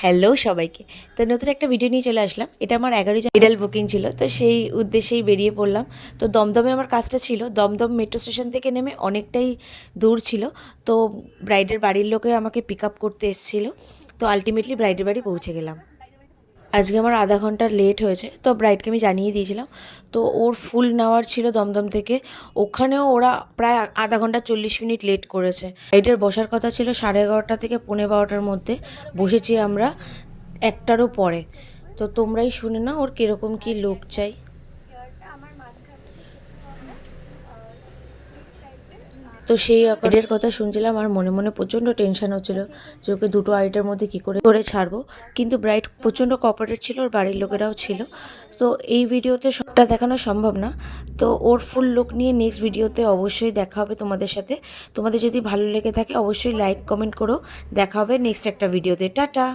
Hello সবাইকে। তো নতুন একটা ভিডিও নিয়ে চলে আসলাম। এটা আমার 11 জন ব্রাইডাল বুকিং ছিল। তো সেই উদ্দেশ্যেই বেরিয়ে পড়লাম। তো দমদমে আমার কাজটা ছিল। দমদম মেট্রো স্টেশন থেকে নেমে অনেকটাই দূর ছিল। তো ব্রাইডের বাড়ির লোকেরা আমাকে পিক আপ করতে এসেছিল। তো আল্টিমেটলি ব্রাইডের বাড়ি পৌঁছে গেলাম। আজকে আমার আধা ঘন্টা লেট হয়েছে, তো ব্রাইডকে আমি জানিয়ে দিয়েছিলাম। তো ওর ফুল নেওয়ার ছিল দমদম থেকে, ওখানেও ওরা প্রায় আধা ঘন্টা 40 মিনিট লেট করেছে। ব্রাইডের বসার কথা ছিল 11:30 থেকে 11:45-র মধ্যে, বসেছি আমরা 1টারও পরে। তো তোমরাই শুনে নাও ওর কীরকম কী লুক চাই। তো সেই আইডিয়ার কথা শুনছিলাম আর মনে মনে প্রচণ্ড টেনশন হচ্ছিল যে ওকে দুটো আইডিয়ার মধ্যে কী করে করে ছাড়বো। কিন্তু ব্রাইড প্রচণ্ড কোঅপারেট ছিল, ওর বাড়ির লোকেরাও ছিল। তো এই ভিডিওতে সবটা দেখানো সম্ভব না, তো ওর ফুল লুক নিয়ে নেক্সট ভিডিওতে অবশ্যই দেখা হবে তোমাদের সাথে। তোমাদের যদি ভালো লেগে থাকে অবশ্যই লাইক কমেন্ট করো। দেখা হবে নেক্সট একটা ভিডিওতে। টাটা।